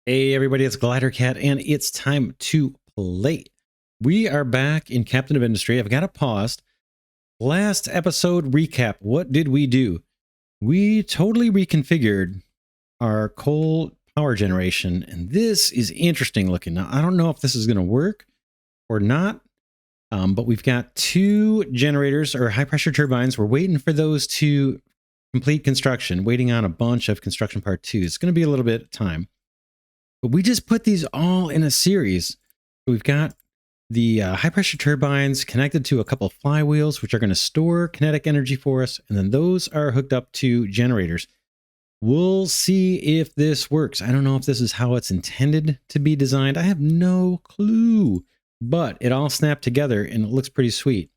Hey everybody, it's Glidercat, and it's time to play. We are back in Captain of Industry. I've got it paused. Last episode recap. What did we do? We totally reconfigured our coal power generation, and this is interesting looking. Now, I don't know if this is going to work or not, but we've got two generators or high pressure turbines. We're waiting for those to complete construction, waiting on a bunch of construction part 2. It's going to be a little bit of time. But we just put these all in a series. We've got the high pressure turbines connected to a couple of flywheels, which are going to store kinetic energy for us. And then those are hooked up to generators. We'll see if this works. I don't know if this is how it's intended to be designed. I have no clue, but it all snapped together and it looks pretty sweet.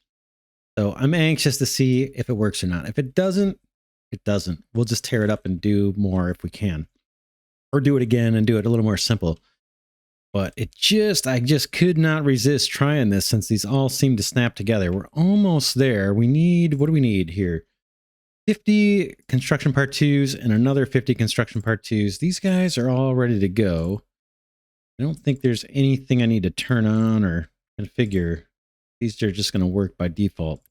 So I'm anxious to see if it works or not. If it doesn't, it doesn't. We'll just tear it up and do more if we can. Or do it again and do it a little more simple. But I just could not resist trying this since these all seem to snap together. We're almost there. What do we need here? 50 construction part 2s and another 50 construction part 2s. These guys are all ready to go. I don't think there's anything I need to turn on or configure. These are just going to work by default.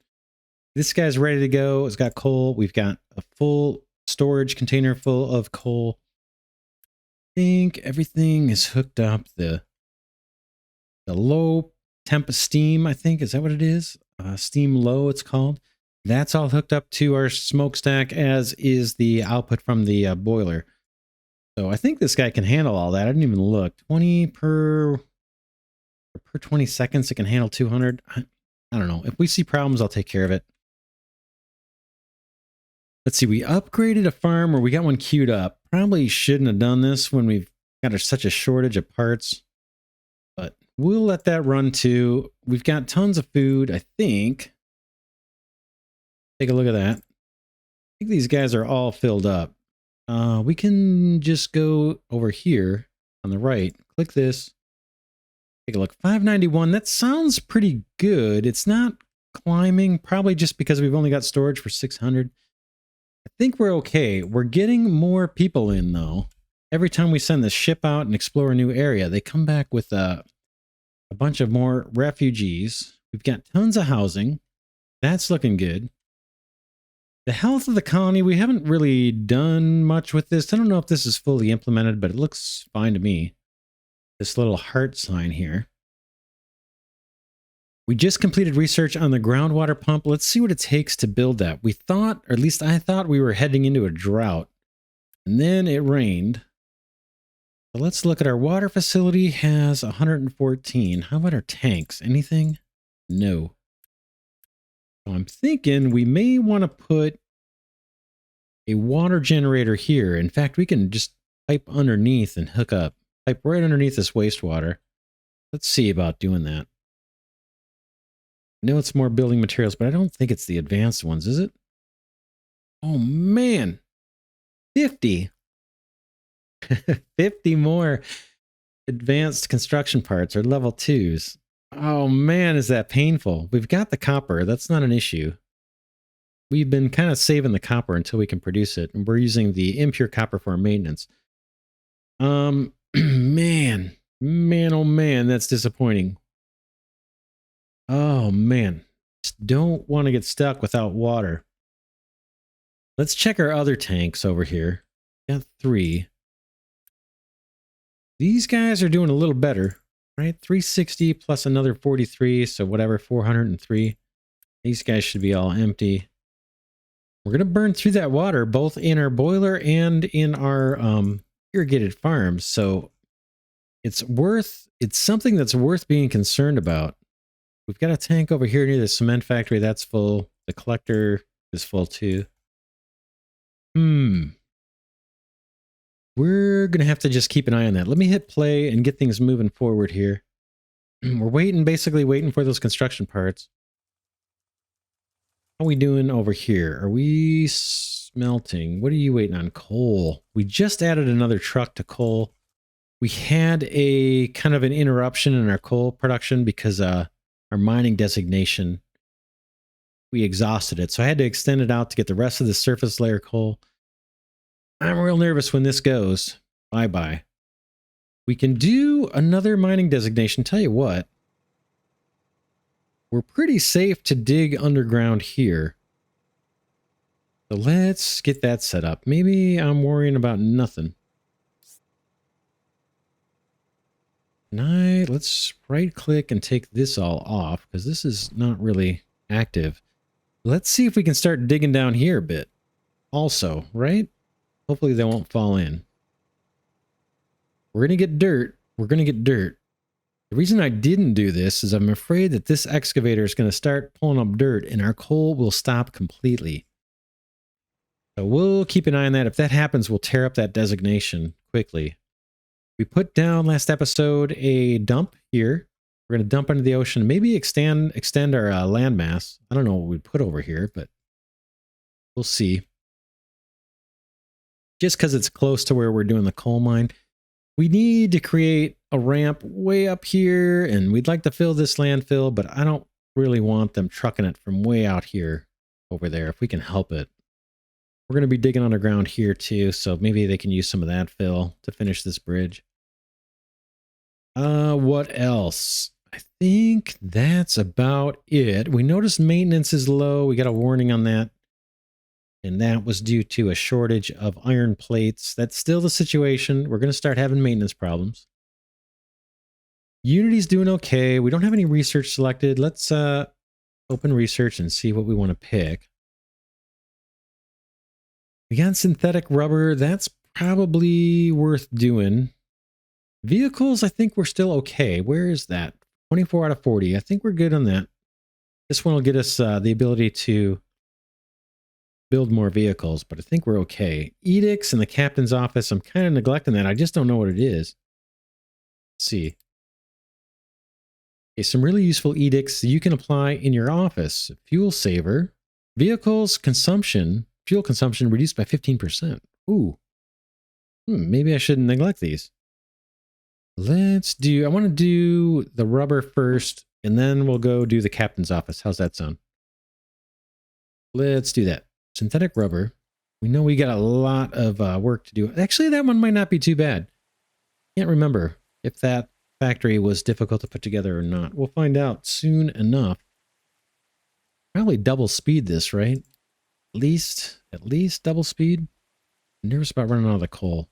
This guy's ready to go. It's got coal. We've got a full storage container full of coal. I think everything is hooked up. The low temp steam, I think, is that what it is? Steam low, it's called. That's all hooked up to our smokestack, as is the output from the boiler. So I think this guy can handle all that. I didn't even look. 20 per 20 seconds, it can handle 200. I don't know. If we see problems, I'll take care of it. Let's see, we upgraded a farm where we got one queued up. Probably shouldn't have done this when we've got such a shortage of parts, but we'll let that run too. We've got tons of food, I think. Take a look at that. I think these guys are all filled up. We can just go over here on the right, click this, take a look. 591, that sounds pretty good. It's not climbing, probably just because we've only got storage for 600. I think we're okay. We're getting more people in, though. Every time we send the ship out and explore a new area, they come back with a bunch of more refugees. We've got tons of housing. That's looking good. The health of the colony, we haven't really done much with this. I don't know if this is fully implemented, but it looks fine to me. This little heart sign here. We just completed research on the groundwater pump. Let's see what it takes to build that. We thought, or at least I thought, we were heading into a drought. And then it rained. So let's look at our water facility. Has 114. How about our tanks? Anything? No. So I'm thinking we may want to put a water generator here. In fact, we can just pipe underneath and hook up. Pipe right underneath this wastewater. Let's see about doing that. I know it's more building materials, but I don't think it's the advanced ones, is it? Oh, man. 50. 50 more advanced construction parts or level 2s. Oh, man, is that painful. We've got the copper. That's not an issue. We've been kind of saving the copper until we can produce it, and we're using the impure copper for our maintenance. Man, oh, man, that's disappointing. Oh, man. Just don't want to get stuck without water. Let's check our other tanks over here. Got 3. These guys are doing a little better, right? 360 plus another 43, so whatever, 403. These guys should be all empty. We're going to burn through that water, both in our boiler and in our irrigated farms, so it's something that's worth being concerned about. We've got a tank over here near the cement factory. That's full. The collector is full too. We're going to have to just keep an eye on that. Let me hit play and get things moving forward here. We're basically waiting for those construction parts. How are we doing over here? Are we smelting? What are you waiting on? Coal. We just added another truck to coal. We had a kind of an interruption in our coal production because our mining designation, we exhausted it. So I had to extend it out to get the rest of the surface layer coal. I'm real nervous when this goes. Bye-bye. We can do another mining designation. Tell you what, we're pretty safe to dig underground here. So let's get that set up. Maybe I'm worrying about nothing. Let's right click and take this all off because this is not really active. Let's see if we can start digging down here a bit also, right? Hopefully they won't fall in. We're going to get dirt. We're going to get dirt. The reason I didn't do this is I'm afraid that this excavator is going to start pulling up dirt and our coal will stop completely. So we'll keep an eye on that. If that happens, we'll tear up that designation quickly. We put down last episode a dump here. We're going to dump into the ocean, maybe extend our landmass. I don't know what we'd put over here, but we'll see. Just because it's close to where we're doing the coal mine, we need to create a ramp way up here, and we'd like to fill this landfill, but I don't really want them trucking it from way out here over there if we can help it. We're going to be digging underground here too, so maybe they can use some of that fill to finish this bridge. What else? I think that's about it. We noticed maintenance is low. We got a warning on that. And that was due to a shortage of iron plates. That's still the situation. We're going to start having maintenance problems. Unity's doing okay. We don't have any research selected. Let's open research and see what we want to pick. We got synthetic rubber. That's probably worth doing. Vehicles, I think we're still okay. Where is that? 24 out of 40. I think we're good on that. This one will get us the ability to build more vehicles, but I think we're okay. Edicts in the captain's office. I'm kind of neglecting that. I just don't know what it is. Let's see. Okay, some really useful edicts you can apply in your office. Fuel saver. Vehicles consumption. Fuel consumption reduced by 15%. Ooh. Maybe I shouldn't neglect these. I want to do the rubber first, and then we'll go do the captain's office. How's that sound? Let's do that. Synthetic rubber. We know we got a lot of work to do. Actually, that one might not be too bad. Can't remember if that factory was difficult to put together or not. We'll find out soon enough. Probably double speed this, right? At least double speed. I'm nervous about running out of the coal.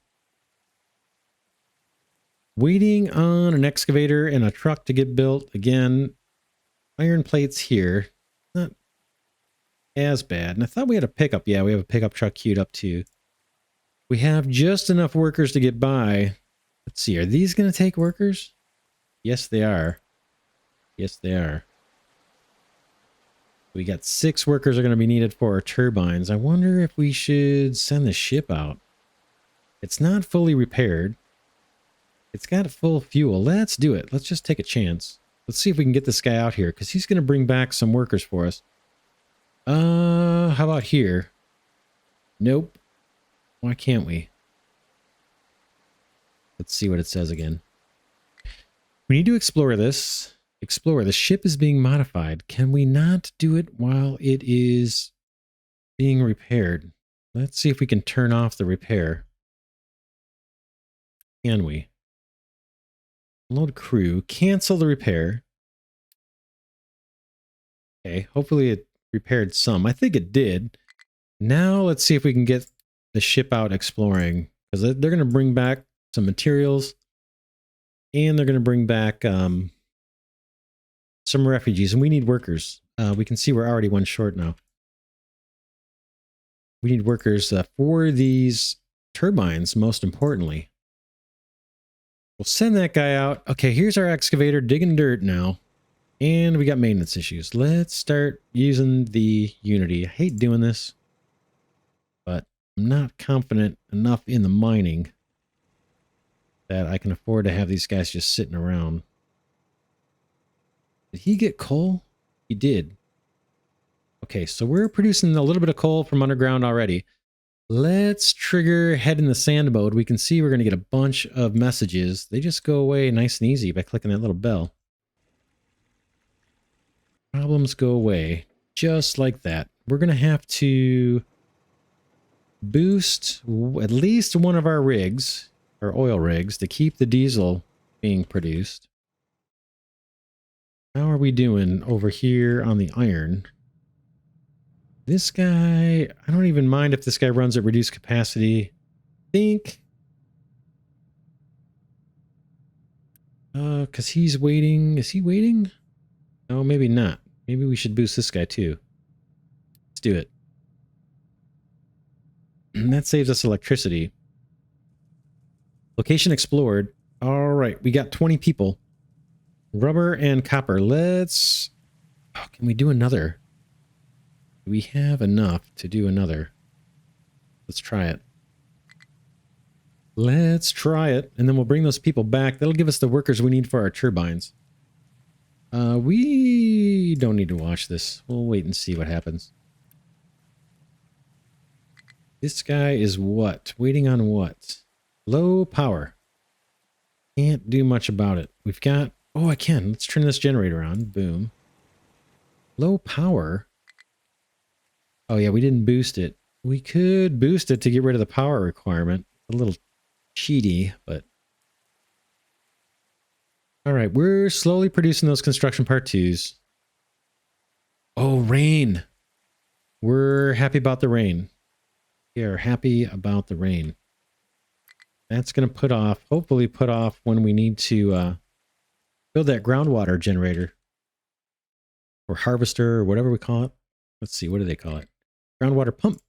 Waiting on an excavator and a truck to get built. Again, iron plates here. Not as bad. And I thought we had a pickup. Yeah, we have a pickup truck queued up too. We have just enough workers to get by. Let's see, are these going to take workers? Yes, they are. Yes, they are. We got 6 workers are going to be needed for our turbines. I wonder if we should send the ship out. It's not fully repaired. It's got full fuel. Let's do it. Let's just take a chance. Let's see if we can get this guy out here, because he's going to bring back some workers for us. How about here? Nope. Why can't we? Let's see what it says again. We need to explore this. Explore. The ship is being modified. Can we not do it while it is being repaired? Let's see if we can turn off the repair. Can we? Load crew. Cancel the repair. Okay, hopefully it repaired some. I think it did. Now let's see if we can get the ship out exploring, because they're going to bring back some materials, and they're going to bring back some refugees, and we need workers. We can see we're already one short now. We need workers for these turbines, most importantly. We'll send that guy out. Okay, here's our excavator digging dirt now. And we got maintenance issues. Let's start using the Unity. I hate doing this, but I'm not confident enough in the mining that I can afford to have these guys just sitting around. Did he get coal? He did. Okay, so we're producing a little bit of coal from underground already. Let's trigger head in the sand mode. We can see we're going to get a bunch of messages. They just go away nice and easy by clicking that little bell. Problems go away just like that. We're going to have to boost at least one of our rigs. our oil rigs to keep the diesel being produced. How are we doing over here on the iron? This guy, I don't even mind if this guy runs at reduced capacity. Think because he's waiting. Is he waiting? No, maybe not. Maybe we should boost this guy too. Let's do it. And that saves us electricity. Location explored. All right, we got 20 people. Rubber and copper. Let's... Oh, can we do another? Do we have enough to do another? Let's try it. Let's try it, and then we'll bring those people back. That'll give us the workers we need for our turbines. We don't need to watch this. We'll wait and see what happens. This guy is what? Waiting on what? Low power. Can't do much about it. We've got... Oh, I can. Let's turn this generator on. Boom. Low power. Oh, yeah, we didn't boost it. We could boost it to get rid of the power requirement. A little cheaty, but... All right, we're slowly producing those construction part 2s. Oh, rain. We're happy about the rain. We are happy about the rain. That's going to put off, hopefully put off when we need to build that groundwater generator. Or harvester, or whatever we call it. Let's see, what do they call it? Groundwater pump.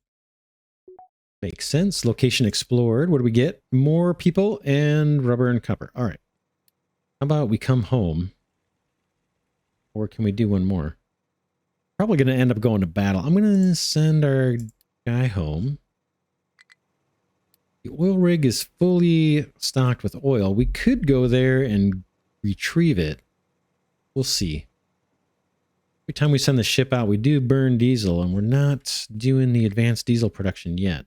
Makes sense. Location explored. What do we get? More people and rubber and copper. All right. How about we come home? Or can we do one more? Probably going to end up going to battle. I'm going to send our guy home. The oil rig is fully stocked with oil. We could go there and retrieve it. We'll see. Every time we send the ship out, we do burn diesel, and we're not doing the advanced diesel production yet.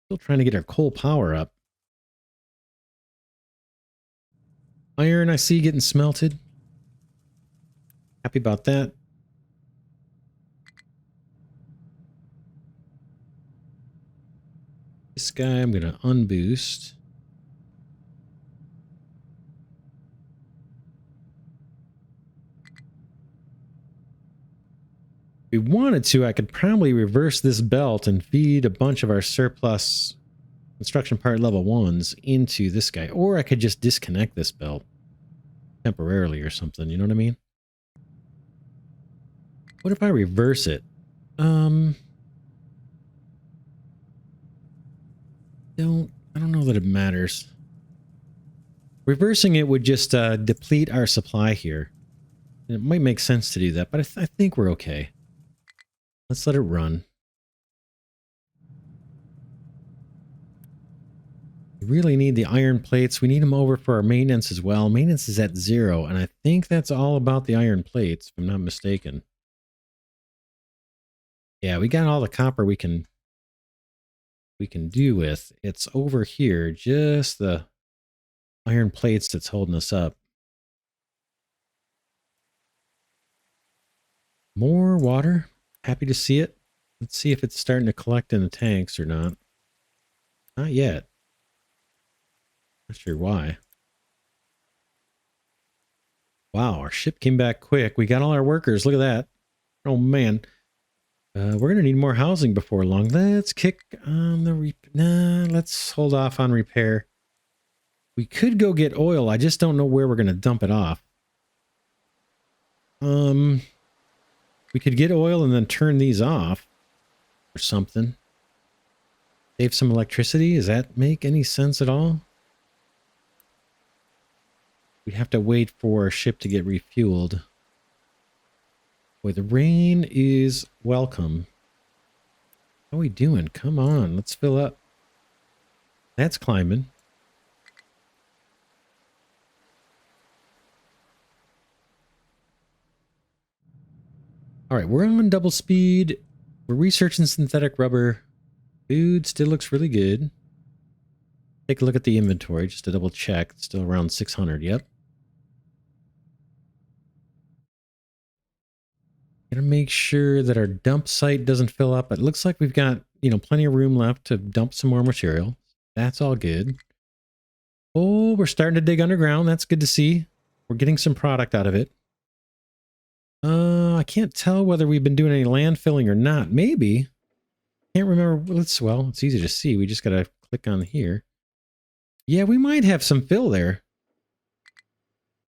Still trying to get our coal power up. Iron, I see, getting smelted. Happy about that. This guy I'm going to unboost. If we wanted to, I could probably reverse this belt and feed a bunch of our surplus construction part level 1s into this guy. Or I could just disconnect this belt temporarily or something, you know what I mean? What if I reverse it? I don't know that it matters. Reversing it would just deplete our supply here. It might make sense to do that, but I think we're okay. Let's let it run. We really need the iron plates. We need them over for our maintenance as well. Maintenance is at 0, and I think that's all about the iron plates, if I'm not mistaken. Yeah, we got all the copper we can do with. It's over here, just the iron plates that's holding us up. More water. Happy to see it. Let's see if it's starting to collect in the tanks or not. Not yet. Not sure why. Wow, our ship came back quick. We got all our workers. Look at that. Oh, man. We're going to need more housing before long. Let's kick on the... let's hold off on repair. We could go get oil. I just don't know where we're going to dump it off. We could get oil and then turn these off or something. Save some electricity. Does that make any sense at all? We'd have to wait for our ship to get refueled. Boy, the rain is welcome. How are we doing? Come on, let's fill up. That's climbing. All right, we're on double speed. We're researching synthetic rubber. Food still looks really good. Take a look at the inventory just to double check. It's still around 600. Yep. Gotta make sure that our dump site doesn't fill up. It looks like we've got, plenty of room left to dump some more material. That's all good. Oh, we're starting to dig underground. That's good to see. We're getting some product out of it. I can't tell whether we've been doing any landfilling or not. Maybe. Can't remember. Well, it's easy to see. We just got to click on here. Yeah, we might have some fill there.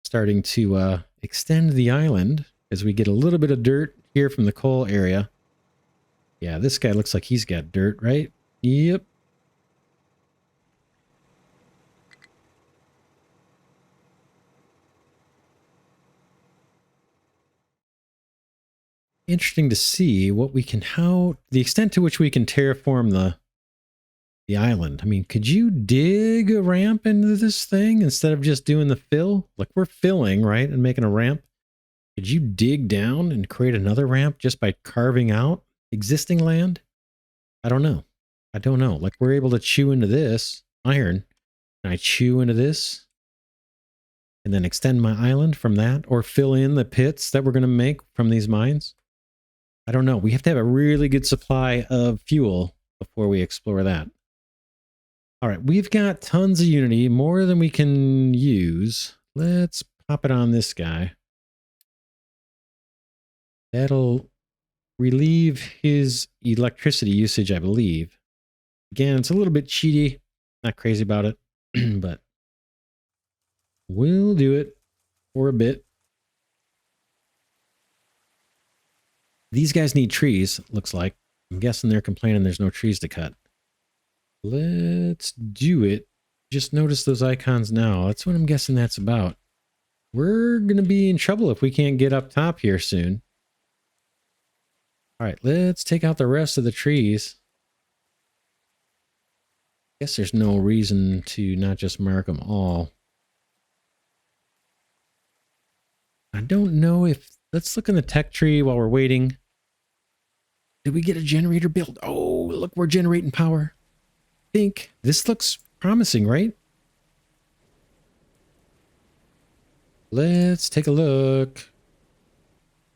Starting to extend the island as we get a little bit of dirt here from the coal area. Yeah, this guy looks like he's got dirt, right? Yep. Interesting to see what we can, the extent to which we can terraform the island. I mean, could you dig a ramp into this thing instead of just doing the fill? Like we're filling, right? And making a ramp. Could you dig down and create another ramp just by carving out existing land? I don't know. I don't know. Like we're able to chew into this iron. Can I chew into this and then extend my island from that, or fill in the pits that we're going to make from these mines? I don't know. We have to have a really good supply of fuel before we explore that. All right, we've got tons of Unity, more than we can use. Let's pop it on this guy. That'll relieve his electricity usage, I believe. Again, it's a little bit cheaty. Not crazy about it, but we'll do it for a bit. These guys need trees, looks like. I'm guessing they're complaining there's no trees to cut. Let's do it. Just notice those icons now. That's what I'm guessing that's about. We're going to be in trouble if we can't get up top here soon. All right, let's take out the rest of the trees. Guess there's no reason to not just mark them all. I don't know if... Let's look in the tech tree while we're waiting. Did we get a generator built? Oh, look, we're generating power. I think this looks promising, right? Let's take a look.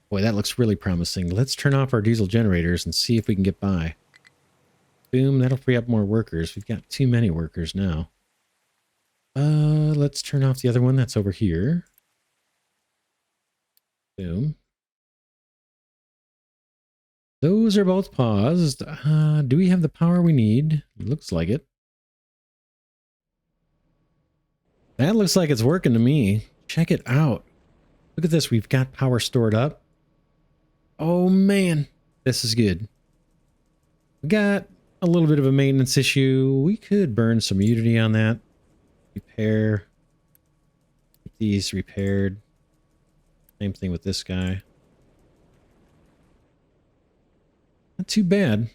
Boy, that looks really promising. Let's turn off our diesel generators and see if we can get by. Boom, that'll free up more workers. We've got too many workers now. Let's turn off the other one that's over here. Boom. Those are both paused. Do we have the power we need? Looks like it. That looks like it's working to me. Check it out. Look at this. We've got power stored up. Oh, man. This is good. We got a little bit of a maintenance issue. We could burn some Unity on that. Repair. Get these repaired. Same thing with this guy. Not too bad.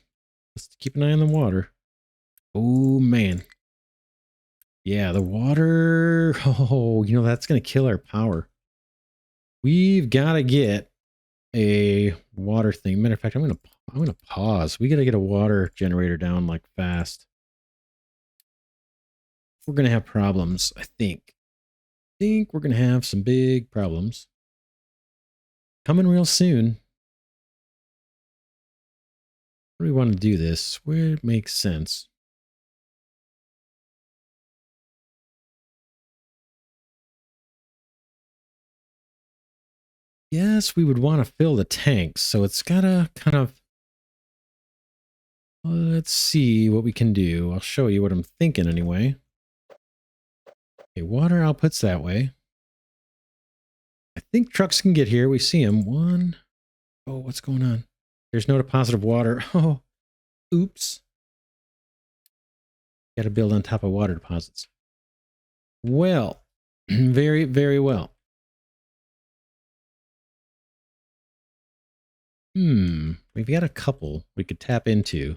Let's keep an eye on the water. Oh, man. Yeah, the water. Oh, you know, that's going to kill our power. We've got to get a water thing. Matter of fact, I'm going to pause. We got to get a water generator down like fast. We're going to have problems, I think. We're going to have some big problems. Coming real soon. Where do we want to do this? Where it makes sense. Yes, we would want to fill the tanks, so it's gotta kind of... Let's see what we can do. I'll show you what I'm thinking anyway. Okay, water outputs that way. I think trucks can get here. We see them. One. Oh, what's going on? There's no deposit of water. Oh, oops. Got to build on top of water deposits. Well, very, very well. We've got a couple we could tap into.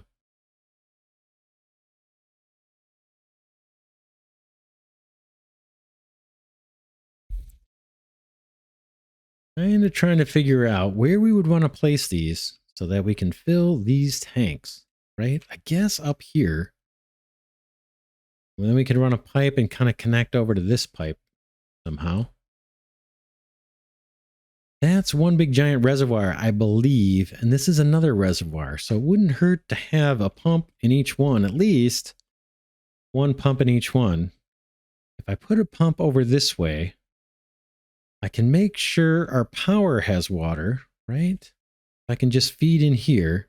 Trying to figure out where we would want to place these so that we can fill these tanks, right? I guess up here. And then we could run a pipe and kind of connect over to this pipe somehow. That's one big giant reservoir, I believe. And this is another reservoir. So it wouldn't hurt to have a pump in each one, at least one pump in each one. if I put a pump over this way, I can make sure our power has water, right? I can just feed in here.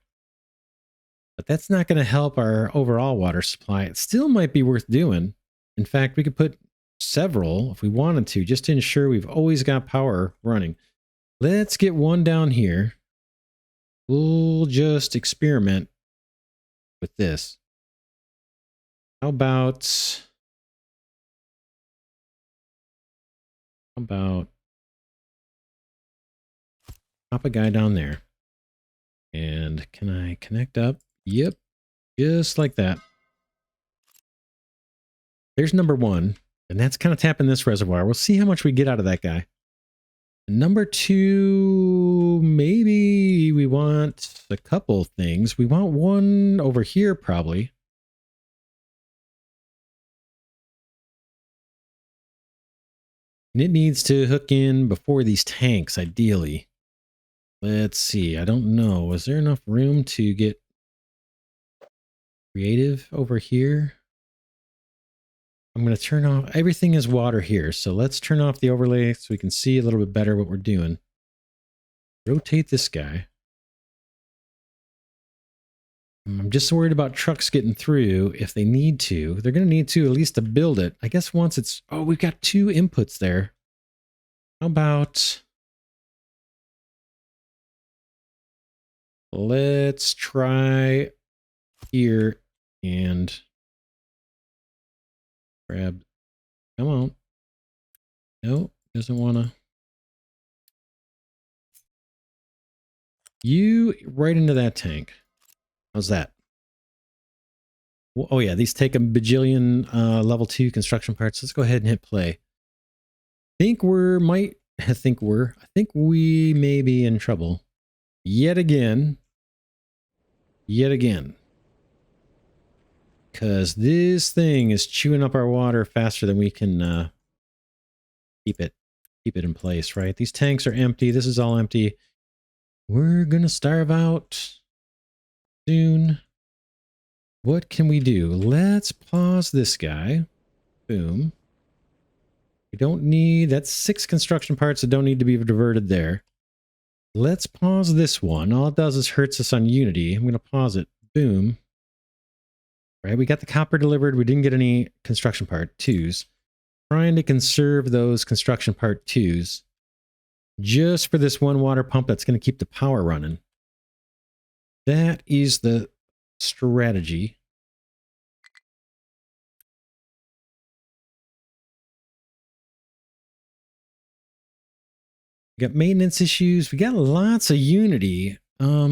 But that's not going to help our overall water supply. It still might be worth doing. In fact, we could put several if we wanted to, just to ensure we've always got power running. Let's get one down here. We'll just experiment with this. How about pop a guy down there? And can I connect up? Yep, just like that. There's number one, and that's kind of tapping this reservoir. We'll see how much we get out of that guy. Number two, maybe we want a couple things. We want one over here, probably. And it needs to hook in before these tanks, ideally. Let's see. I don't know. Is there enough room to get creative over here? I'm going to turn off. Everything is water here. So let's turn off the overlay so we can see a little bit better what we're doing. Rotate this guy. I'm just worried about trucks getting through if they need to. They're going to need to at least to build it. I guess once it's... Oh, we've got two inputs there. How about... Let's try here and grab... Come on. No, doesn't want to... You right into that tank. How's that? Oh yeah, these take a bajillion level 2 construction parts. Let's go ahead and hit play. I think we may be in trouble. Yet again. Because this thing is chewing up our water faster than we can keep it in place, right? These tanks are empty. This is all empty. We're gonna starve out soon. What can we do? Let's pause this guy. Boom. We don't need... That's 6 construction parts that don't need to be diverted there. Let's pause this one. All it does is hurts us on Unity. I'm going to pause it. Boom. Right, we got the copper delivered. We didn't get any construction part 2s. Trying to conserve those construction part 2s. Just for this one water pump that's going to keep the power running. That is the strategy. We got maintenance issues. We got lots of Unity. How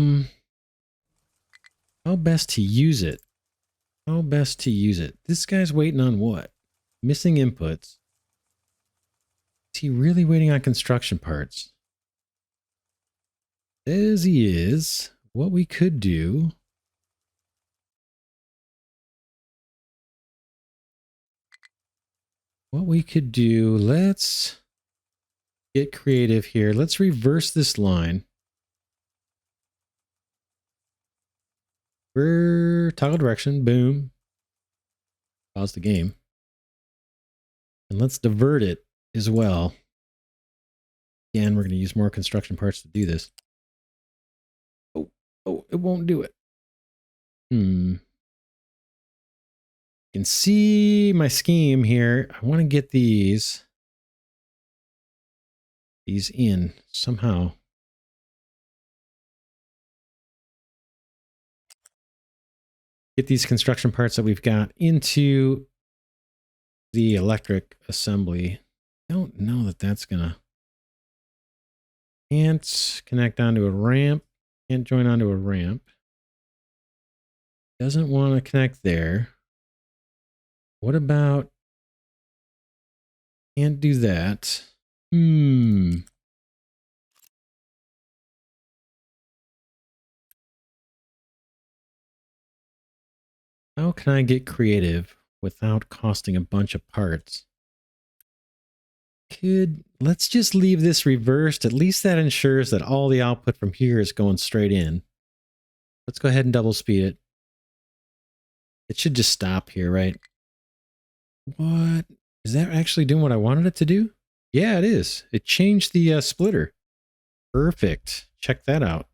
best to use it? How best to use it? This guy's waiting on what? Missing inputs. Is he really waiting on construction parts? As he is, what we could do... Let's get creative here. Let's reverse this line. Toggle direction, boom. Pause the game. And let's divert it as well. Again, we're going to use more construction parts to do this. Oh, it won't do it. You can see my scheme here. I want to get these in somehow. Get these construction parts that we've got into the electric assembly. I don't know that that's gonna... Can't connect onto a ramp. Can't join onto a ramp. Doesn't want to connect there. What about... Can't do that. How can I get creative without costing a bunch of parts? Let's just leave this reversed. At least that ensures that all the output from here is going straight in. Let's go ahead and double speed it. It should just stop here, right? What? Is that actually doing what I wanted it to do? Yeah, it is. It changed the splitter. Perfect. Check that out.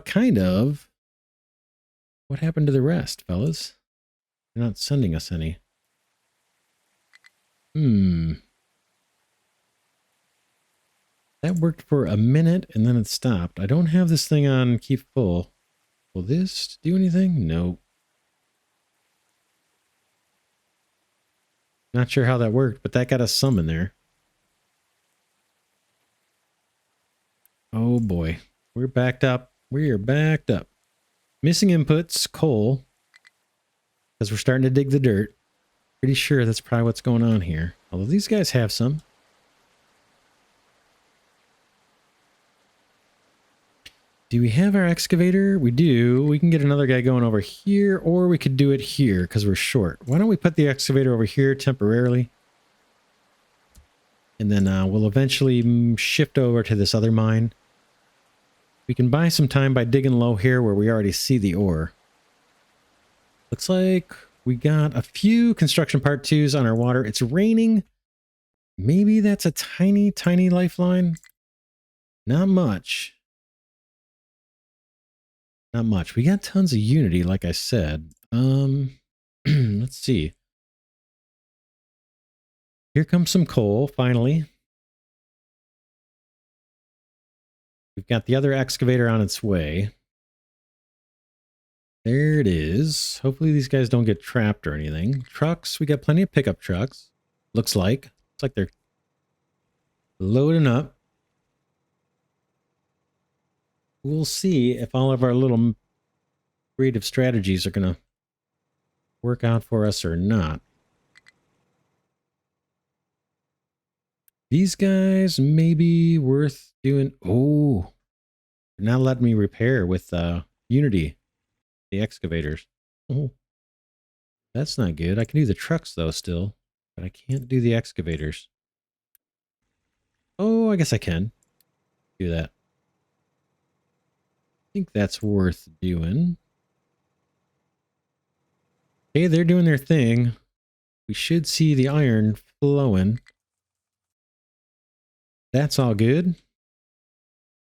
Kind of. What happened to the rest, fellas? They're not sending us any. That worked for a minute and then it stopped. I don't have this thing on keep full. Will this do anything? No. Not sure how that worked, but that got us some in there. Oh boy. We're backed up. We are backed up. Missing inputs, coal. Because we're starting to dig the dirt. Pretty sure that's probably what's going on here. Although these guys have some. Do we have our excavator? We do. We can get another guy going over here, or we could do it here because we're short. Why don't we put the excavator over here temporarily? And then we'll eventually shift over to this other mine. We can buy some time by digging low here where we already see the ore. Looks like we got a few construction part 2s on our water. It's raining. Maybe that's a tiny, tiny lifeline. Not much. Not much. We got tons of unity, like I said. Let's see. Here comes some coal, finally. We've got the other excavator on its way. There it is. Hopefully these guys don't get trapped or anything. Trucks, we got plenty of pickup trucks. Looks like they're loading up. We'll see if all of our little creative strategies are going to work out for us or not. These guys may be worth doing. Oh, they're not letting me repair with Unity, the excavators. Oh, that's not good. I can do the trucks though still, but I can't do the excavators. Oh, I guess I can do that. I think that's worth doing. Okay, they're doing their thing. We should see the iron flowing. That's all good.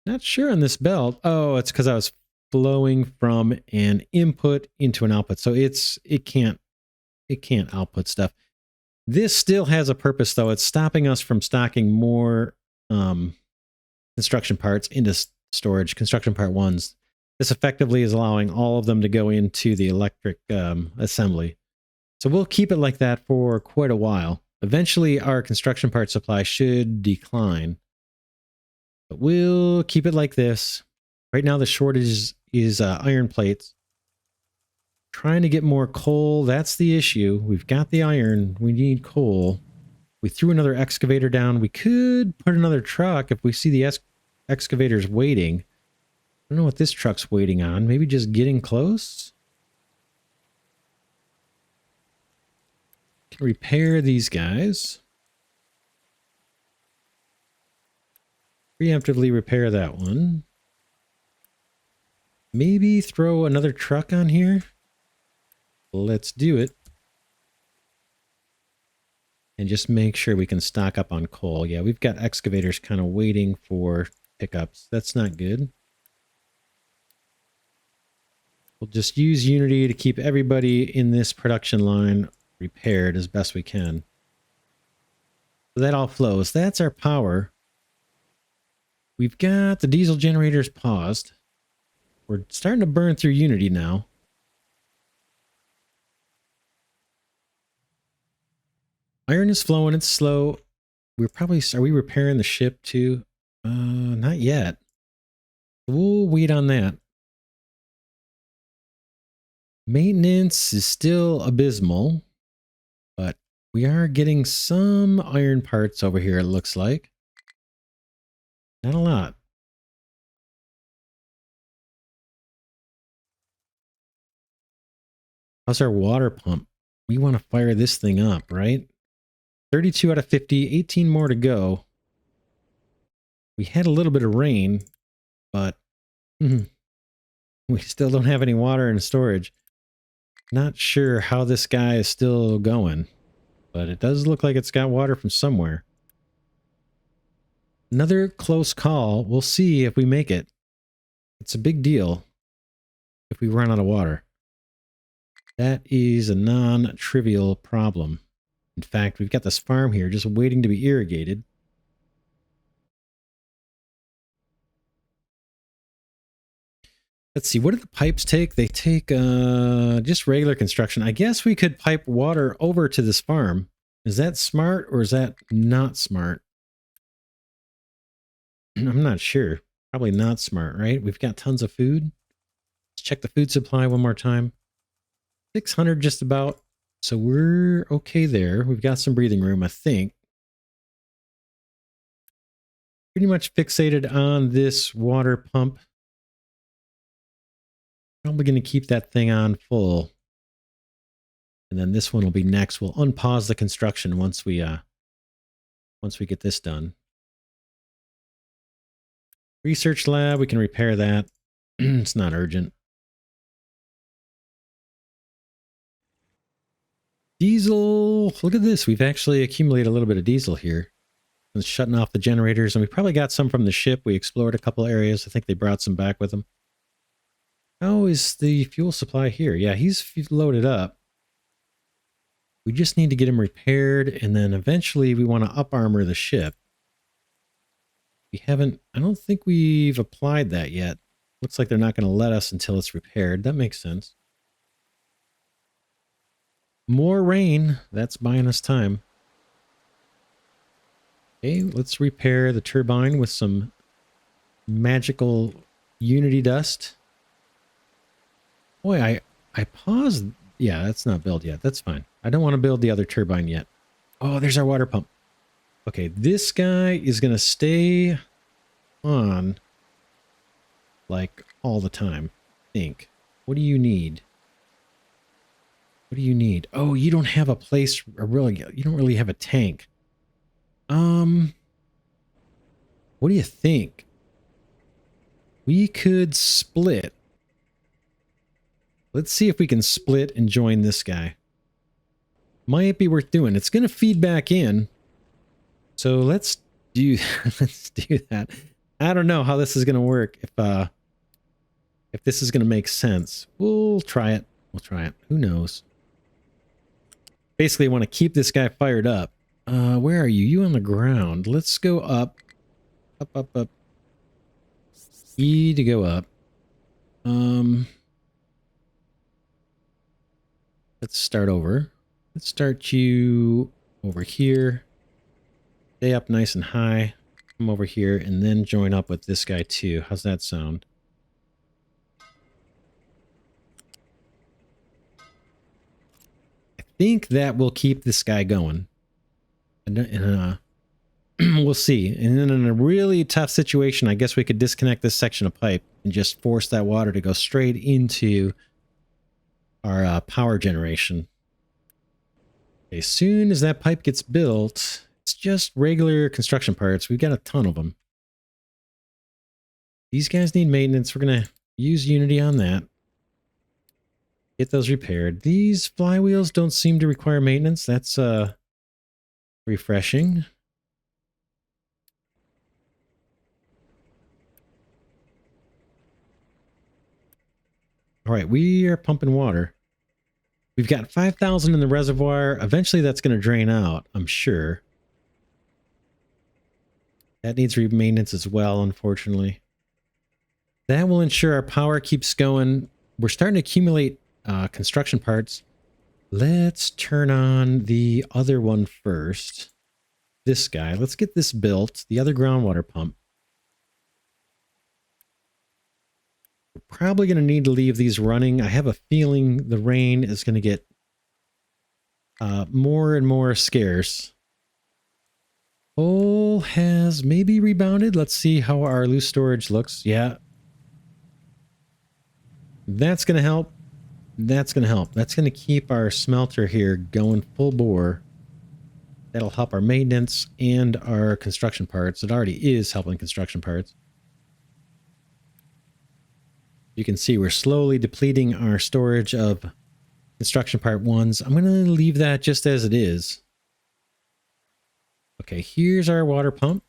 Not sure on this belt. Oh, it's because I was flowing from an input into an output. So it can't output stuff. This still has a purpose though. It's stopping us from stocking more construction parts into storage, construction part 1s. This effectively is allowing all of them to go into the electric assembly. So we'll keep it like that for quite a while. Eventually our construction part supply should decline. But we'll keep it like this. Right now the shortage is iron plates. Trying to get more coal, that's the issue. We've got the iron, we need coal. We threw another excavator down. We could put another truck if we see the excavators waiting. I don't know what this truck's waiting on. Maybe just getting close? Can repair these guys. Preemptively repair that one. Maybe throw another truck on here. Let's do it. And just make sure we can stock up on coal. Yeah, we've got excavators kind of waiting for pickups. That's not good. We'll just use Unity to keep everybody in this production line repaired as best we can. So that all flows. That's our power. We've got the diesel generators paused. We're starting to burn through Unity now. Iron is flowing. It's slow. Are we repairing the ship too? Not yet. We'll wait on that. Maintenance is still abysmal, but we are getting some iron parts over here, it looks like. Not a lot. How's our water pump? We want to fire this thing up, right? 32 out of 50, 18 more to go. We had a little bit of rain, but we still don't have any water in storage. Not sure how this guy is still going. but it does look like it's got water from somewhere. Another close call. We'll see if we make it. It's a big deal if we run out of water. That is a non-trivial problem. In fact, we've got this farm here just waiting to be irrigated. Let's see, what do the pipes take? They take just regular construction. I guess we could pipe water over to this farm. Is that smart or is that not smart? I'm not sure. Probably not smart, right? We've got tons of food. Let's check the food supply one more time. 600 just about. So we're okay there. We've got some breathing room, I think. Pretty much fixated on this water pump. Probably going to keep that thing on full. And then this one will be next. We'll unpause the construction once we get this done. Research lab, we can repair that. It's not urgent. Diesel, look at this. We've actually accumulated a little bit of diesel here. It's shutting off the generators, and we probably got some from the ship. We explored a couple areas. I think they brought some back with them. How is the fuel supply here? Yeah, he's loaded up. We just need to get him repaired, and then eventually we want to up armor the ship. We haven't, I don't think we've applied that yet. Looks like they're not going to let us until it's repaired. That makes sense. More rain. That's buying us time. Okay, let's repair the turbine with some magical Unity dust. Boy, I paused. Yeah, that's not built yet. That's fine. I don't want to build the other turbine yet. Oh, there's our water pump. Okay, this guy is going to stay on like all the time, I think. What do you need? What do you need? Oh, you don't have a place, you don't really have a tank. What do you think? We could split. Let's see if we can split and join this guy. Might be worth doing. It's going to feed back in. So let's do that. I don't know how this is going to work. If this is going to make sense. We'll try it. We'll try it. Who knows? Basically, I want to keep this guy fired up. Where are you? You on the ground. Let's go up. Up, up, up. E to go up. Let's start over. Let's start you over here. Stay up nice and high. Come over here and then join up with this guy too. How's that sound? I think that will keep this guy going. And we'll see. And then in a really tough situation, I guess we could disconnect this section of pipe and just force that water to go straight into our power generation. Okay, as soon as that pipe gets built, it's just regular construction parts. We've got a ton of them. These guys need maintenance. We're going to use Unity on that. Get those repaired. These flywheels don't seem to require maintenance. That's refreshing. All right, we are pumping water. We've got 5,000 in the reservoir. Eventually that's going to drain out, I'm sure. That needs maintenance as well, unfortunately. That will ensure our power keeps going. We're starting to accumulate construction parts. Let's turn on the other one first. This guy. Let's get this built. The other groundwater pump. We're probably going to need to leave these running. I have a feeling the rain is going to get more and more scarce. Coal has maybe rebounded. Let's see how our loose storage looks. Yeah. That's going to help. That's going to help. That's going to keep our smelter here going full bore. That'll help our maintenance and our construction parts. It already is helping construction parts. You can see we're slowly depleting our storage of construction part ones. I'm going to leave that just as it is. Okay, here's our water pump.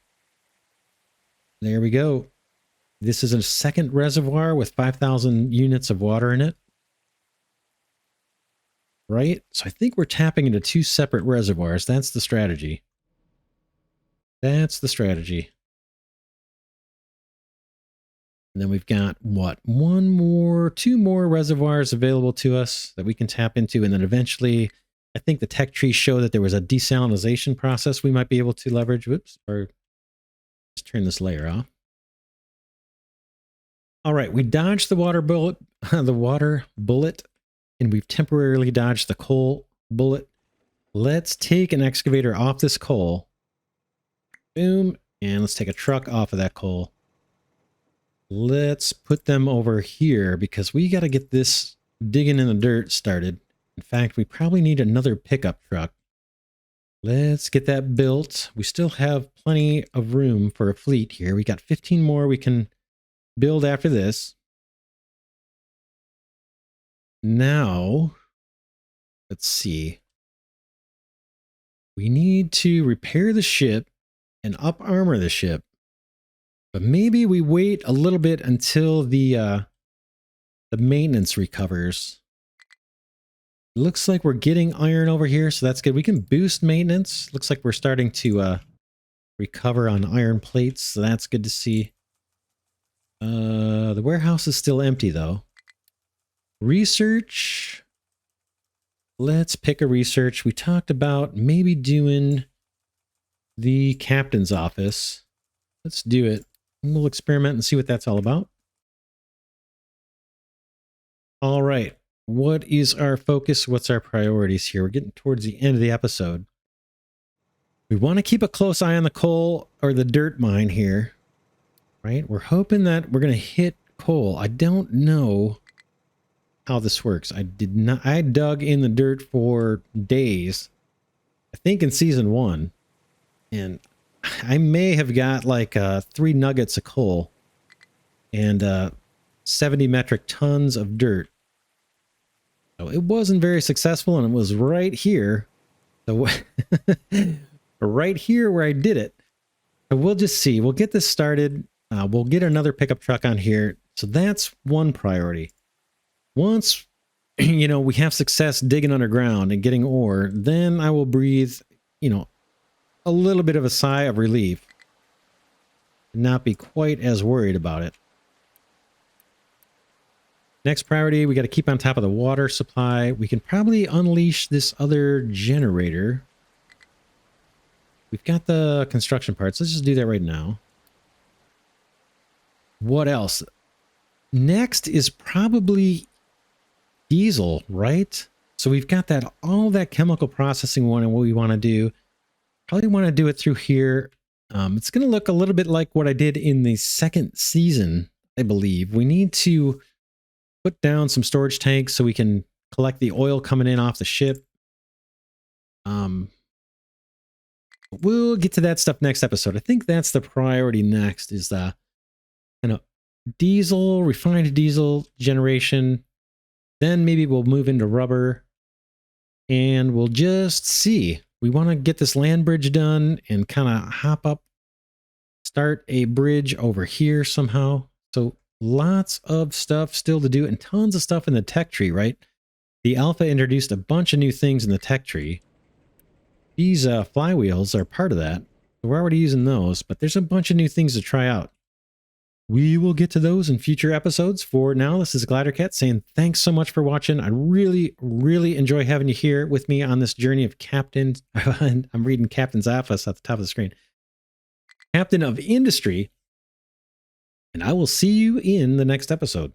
There we go. This is a second reservoir with 5,000 units of water in it. Right? So I think we're tapping into 2 separate reservoirs. That's the strategy. That's the strategy. And then we've got, what, 2 more reservoirs available to us that we can tap into. And then eventually, I think the tech trees show that there was a desalinization process we might be able to leverage. Whoops, or let's turn this layer off. All right, we dodged the water bullet, and we've temporarily dodged the coal bullet. Let's take an excavator off this coal. Boom, and let's take a truck off of that coal. Let's put them over here because we got to get this digging in the dirt started. In fact, we probably need another pickup truck. Let's get that built. We still have plenty of room for a fleet here. We got 15 more we can build after this. Now, let's see. We need to repair the ship and up armor the ship. But maybe we wait a little bit until the maintenance recovers. Looks like we're getting iron over here, so that's good. We can boost maintenance. Looks like we're starting to recover on iron plates, so that's good to see. The warehouse is still empty, though. Research. Let's pick a research. We talked about maybe doing the captain's office. Let's do it. We'll experiment and see what that's all about. All right. What is our focus? What's our priorities here? We're getting towards the end of the episode. We want to keep a close eye on the coal or the dirt mine here, right? We're hoping that we're going to hit coal. I don't know how this works. I dug in the dirt for days, I think in season 1, and I may have got like 3 nuggets of coal and 70 metric tons of dirt. So it wasn't very successful, and it was right here. So right here where I did it. So we'll just see. We'll get this started. We'll get another pickup truck on here. So that's one priority. Once, you know, we have success digging underground and getting ore, then I will breathe, you know, a little bit of a sigh of relief and not be quite as worried about it. Next priority, we got to keep on top of the water supply. We can probably unleash this other generator. We've got the construction parts. Let's just do that right now. What else? Next is probably diesel, right? So we've got that, all that chemical processing one and what we want to do. Probably want to do it through here. It's going to look a little bit like what I did in the 2nd season, I believe. We need to put down some storage tanks so we can collect the oil coming in off the ship. We'll get to that stuff next episode. I think that's the priority next, is the kind of diesel, refined diesel generation. Then maybe we'll move into rubber and we'll just see. We want to get this land bridge done and kind of hop up, start a bridge over here somehow. So lots of stuff still to do and tons of stuff in the tech tree, right? The alpha introduced a bunch of new things in the tech tree. These flywheels are part of that. We're already using those, but there's a bunch of new things to try out. We will get to those in future episodes. For now, this is Glidercat saying thanks so much for watching. I really, really enjoy having you here with me on this journey of Captain. I'm reading Captain's Office at the top of the screen. Captain of Industry. And I will see you in the next episode.